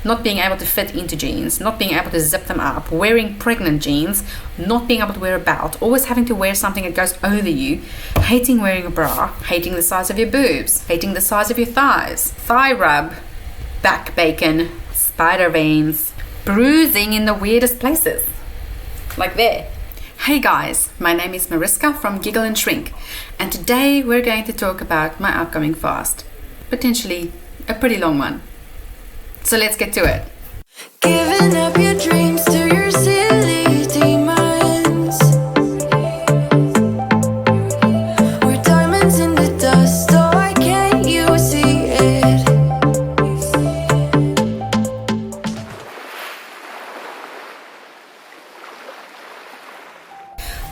not being able to fit into jeans, not being able to zip them up, wearing pregnant jeans, not being able to wear a belt, always having to wear something that goes over you, hating wearing a bra, hating the size of your boobs, hating the size of your thighs, thigh rub, back bacon, spider veins, bruising in the weirdest places, like there. Hey guys, my name is Mariska from Giggle and Shrink, and today we're going to talk about my upcoming fast. Potentially a pretty long one. So let's get to it. Giving up your dreams to your silly demons. We're diamonds in the dust, so why can't you see it?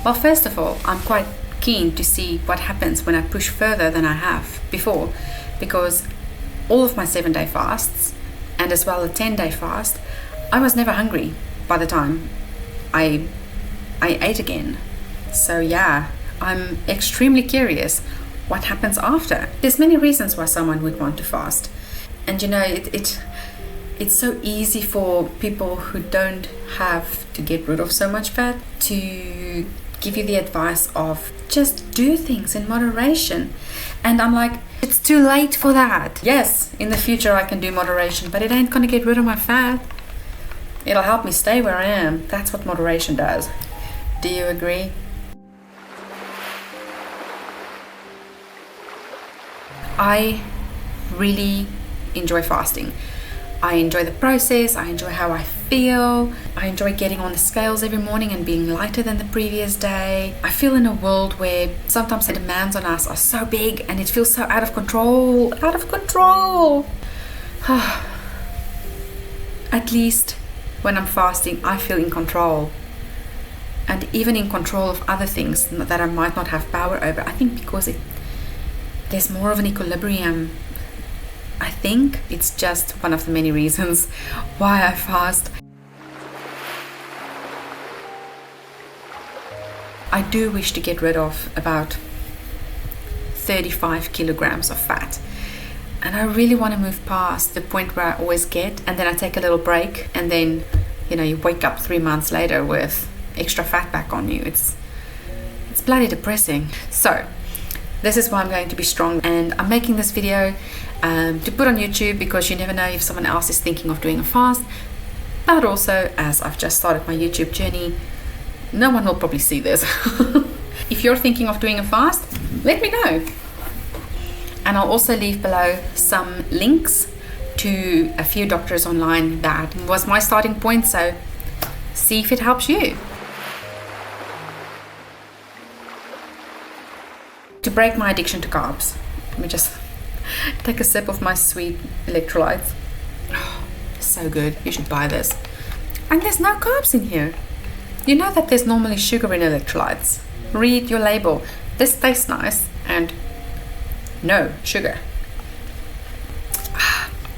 Well, first of all, I'm quite keen to see what happens when I push further than I have before, because all of my 7-day fasts and as well a 10-day fast, I was never hungry by the time I ate again. So yeah, I'm extremely curious what happens after. There's many reasons why someone would want to fast, and you know, it's so easy for people who don't have to get rid of so much fat to give you the advice of just do things in moderation. And I'm like, it's too late for that. Yes, in the future I can do moderation, but it ain't gonna get rid of my fat. It'll help me stay where I am. That's what moderation does. Do you agree? I really enjoy fasting. I enjoy the process, I enjoy how I feel, I enjoy getting on the scales every morning and being lighter than the previous day. I feel in a world where sometimes the demands on us are so big and it feels so out of control. At least when I'm fasting, I feel in control. And even in control of other things that I might not have power over. I think because there's more of an equilibrium. I think it's just one of the many reasons why I fast. I do wish to get rid of about 35 kilograms of fat. And I really want to move past the point where I always get, and then I take a little break, and then, you know, you wake up 3 months later with extra fat back on you. It's bloody depressing. So this is why I'm going to be strong, and I'm making this video to put on YouTube because you never know if someone else is thinking of doing a fast. But also, as I've just started my YouTube journey, no one will probably see this. If you're thinking of doing a fast, let me know. And I'll also leave below some links to a few doctors online. That was my starting point, so see if it helps you. To break my addiction to carbs, let me just take a sip of my sweet electrolytes. Oh, so good. You should buy this. And there's no carbs in here. You know that there's normally sugar in electrolytes. Read your label. This tastes nice and no sugar.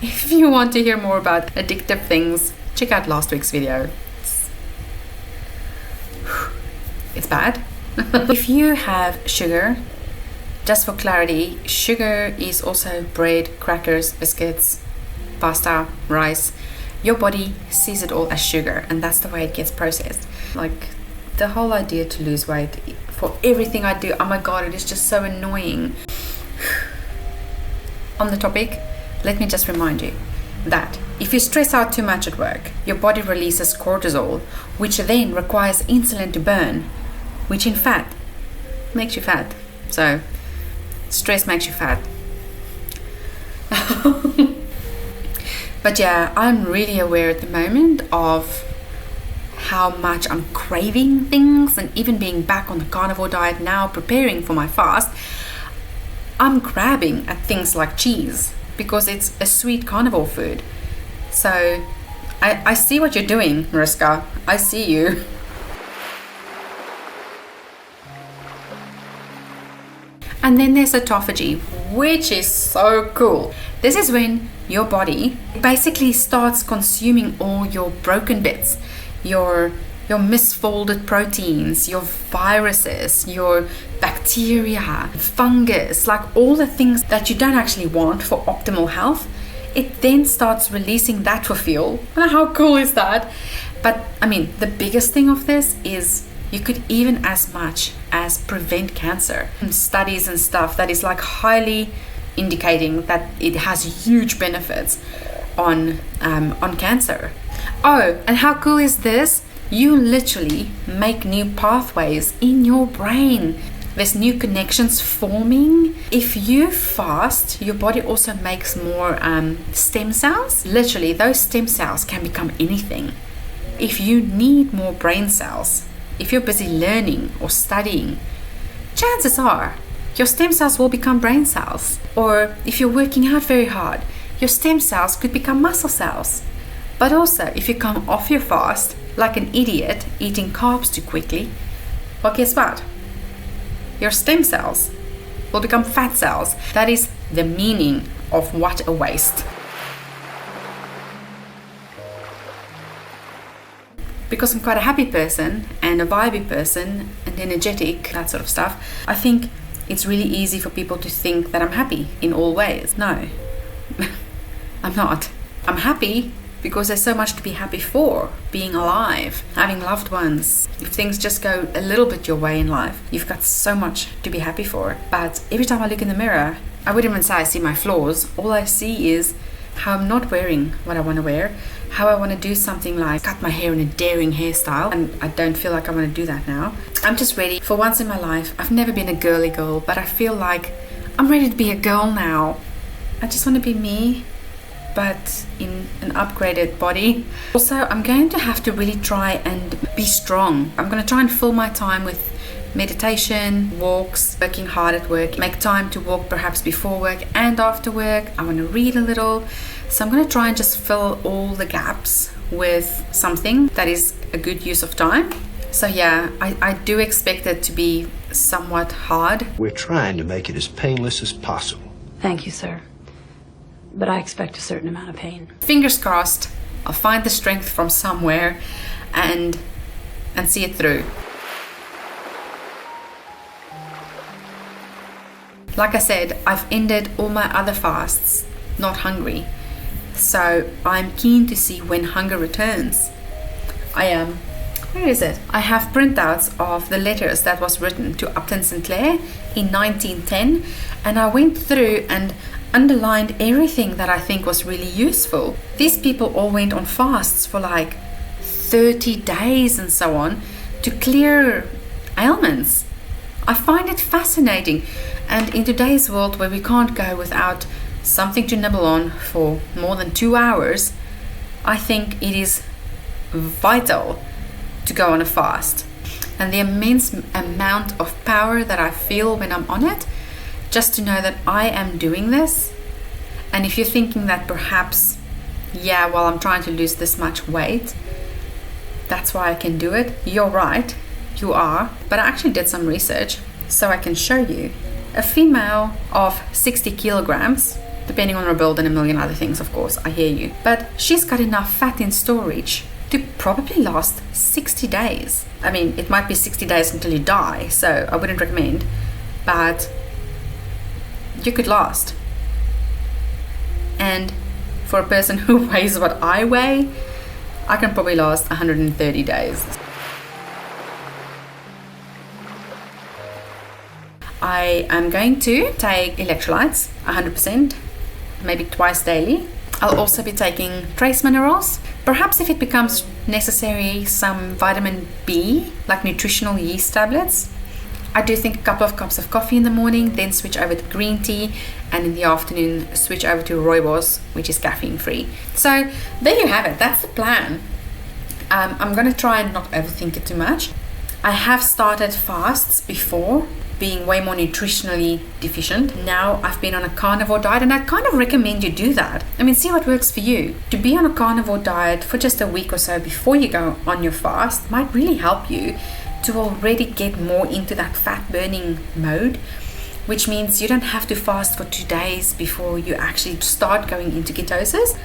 If you want to hear more about addictive things, check out last week's video. It's bad. If you have sugar, just for clarity, sugar is also bread, crackers, biscuits, pasta, rice. Your body sees it all as sugar, and that's the way it gets processed. Like the whole idea to lose weight, for everything I do, oh my god, it is just so annoying. On the topic, let me just remind you that if you stress out too much at work, your body releases cortisol, which then requires insulin to burn, which in fact makes you fat. So stress makes you fat. But yeah, I'm really aware at the moment of how much I'm craving things, and even being back on the carnivore diet now, preparing for my fast, I'm grabbing at things like cheese because it's a sweet carnivore food. So I see what you're doing, Mariska. I see you. And then there's autophagy, which is so cool. This is when your body basically starts consuming all your broken bits, your misfolded proteins, your viruses, your bacteria, fungus, like all the things that you don't actually want for optimal health. it then starts releasing that for fuel. And how cool is that? But I mean, the biggest thing of this is you could even as much as prevent cancer. Studies and stuff that is like highly indicating that it has huge benefits on cancer. Oh, and how cool is this? You literally make new pathways in your brain. There's new connections forming. If you fast, your body also makes more stem cells. Literally, those stem cells can become anything. If you need more brain cells, if you're busy learning or studying, chances are your stem cells will become brain cells. Or if you're working out very hard, your stem cells could become muscle cells. But also, if you come off your fast like an idiot eating carbs too quickly, well, guess what? Your stem cells will become fat cells. That is the meaning of what a waste. Because I'm quite a happy person and a vibey person and energetic, that sort of stuff, I think it's really easy for people to think that I'm happy in all ways. No, I'm not. I'm happy because there's so much to be happy for. Being alive, having loved ones. If things just go a little bit your way in life, you've got so much to be happy for. But every time I look in the mirror, I wouldn't even say I see my flaws. All I see is how I'm not wearing what I want to wear, how I want to do something like cut my hair in a daring hairstyle, and I don't feel like I want to do that now. I'm just ready. For once in my life, I've never been a girly girl, but I feel like I'm ready to be a girl now. I just want to be me, but in an upgraded body. Also, I'm going to have to really try and be strong. I'm going to try and fill my time with meditation, walks, working hard at work, make time to walk perhaps before work and after work. I want to read a little. So I'm going to try and just fill all the gaps with something that is a good use of time. So yeah, I do expect it to be somewhat hard. We're trying to make it as painless as possible. Thank you, sir. But I expect a certain amount of pain. Fingers crossed, I'll find the strength from somewhere and see it through. Like I said, I've ended all my other fasts not hungry. So I'm keen to see when hunger returns. Where is it? I have printouts of the letters that was written to Upton Sinclair in 1910, and I went through and underlined everything that I think was really useful. These people all went on fasts for like 30 days and so on to clear ailments. I find it fascinating, and in today's world where we can't go without something to nibble on for more than 2 hours, I think it is vital to go on a fast. And the immense amount of power that I feel when I'm on it, just to know that I am doing this. And if you're thinking that perhaps, yeah, well, I'm trying to lose this much weight, that's why I can do it, you're right, you are. But I actually did some research so I can show you. A female of 60 kilograms, depending on her build and a million other things, of course, I hear you, but she's got enough fat in storage to probably last 60 days. I mean, it might be 60 days until you die, so I wouldn't recommend, but you could last. And for a person who weighs what I weigh, I can probably last 130 days. I am going to take electrolytes 100%, maybe twice daily. I'll also be taking trace minerals. Perhaps if it becomes necessary, some vitamin B, like nutritional yeast tablets. I do think a couple of cups of coffee in the morning, then switch over to green tea, and in the afternoon switch over to rooibos, which is caffeine free. So there you have it, that's the plan. I'm going to try and not overthink it too much. I have started fasts before, being way more nutritionally deficient. Now I've been on a carnivore diet, and I kind of recommend you do that. I mean, see what works for you. To be on a carnivore diet for just a week or so before you go on your fast might really help you to already get more into that fat burning mode, which means you don't have to fast for 2 days before you actually start going into ketosis.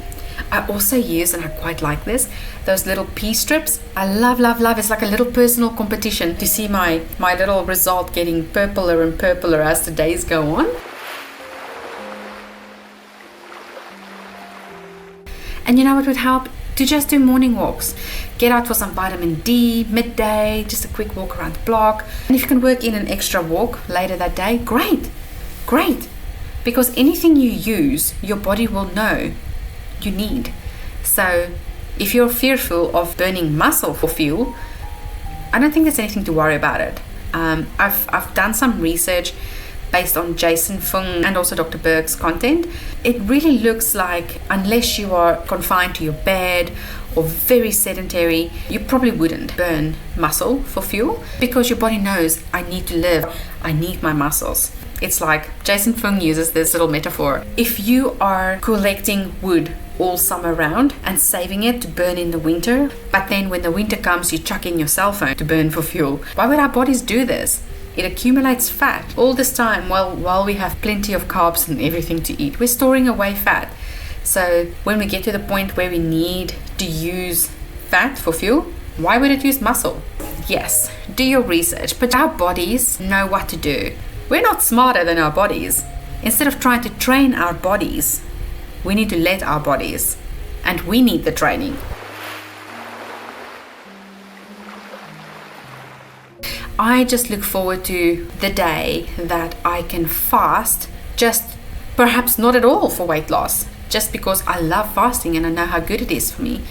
I also use, and I quite like this, those little pea strips. I love. It's like a little personal competition to see my little result getting purpler and purpler as the days go on. And you know what would help? To just do morning walks. Get out for some vitamin D midday, just a quick walk around the block. And if you can work in an extra walk later that day, great. Because anything you use, your body will know you need. So if you're fearful of burning muscle for fuel, I don't think there's anything to worry about it. I've done some research based on Jason Fung and also Dr. Berg's content. It really looks like unless you are confined to your bed or very sedentary, you probably wouldn't burn muscle for fuel because your body knows, I need to live, I need my muscles. It's like Jason Fung uses this little metaphor. If you are collecting wood all summer round and saving it to burn in the winter, but then when the winter comes, you chuck in your cell phone to burn for fuel. Why would our bodies do this? It accumulates fat all this time while we have plenty of carbs and everything to eat. We're storing away fat. So when we get to the point where we need to use fat for fuel, why would it use muscle? Yes, do your research, but our bodies know what to do. We're not smarter than our bodies. Instead of trying to train our bodies, we need to let our bodies, and we need the training. I just look forward to the day that I can fast, just perhaps not at all for weight loss, just because I love fasting and I know how good it is for me.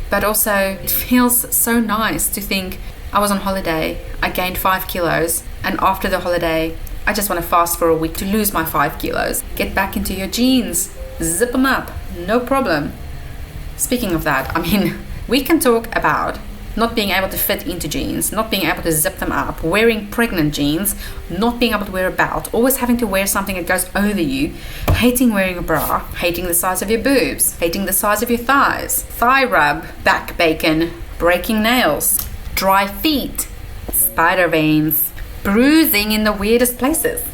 But also it feels so nice to think I was on holiday, I gained 5 kilos, and after the holiday, I just want to fast for a week to lose my 5 kilos. Get back into your jeans, zip them up, no problem. Speaking of that, I mean, we can talk about not being able to fit into jeans, not being able to zip them up, wearing pregnant jeans, not being able to wear a belt, always having to wear something that goes over you, hating wearing a bra, hating the size of your boobs, hating the size of your thighs, thigh rub, back bacon, breaking nails, dry feet, spider veins, bruising in the weirdest places.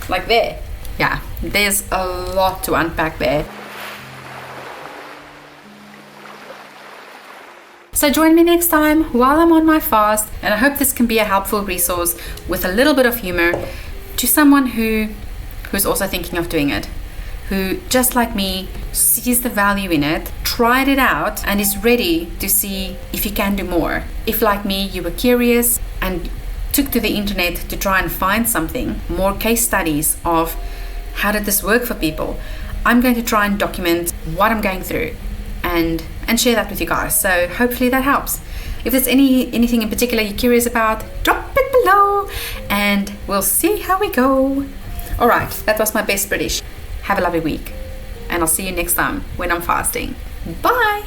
Like there. Yeah, there's a lot to unpack there. So join me next time while I'm on my fast, and I hope this can be a helpful resource with a little bit of humor to someone who's also thinking of doing it, who just like me sees the value in it, tried it out, and is ready to see if you can do more. If like me you were curious and took to the internet to try and find something, more case studies of how did this work for people, I'm going to try and document what I'm going through and share that with you guys. So hopefully that helps. If there's anything in particular you're curious about, drop it below and we'll see how we go. All right, that was my best British. Have a lovely week and I'll see you next time when I'm fasting. Bye.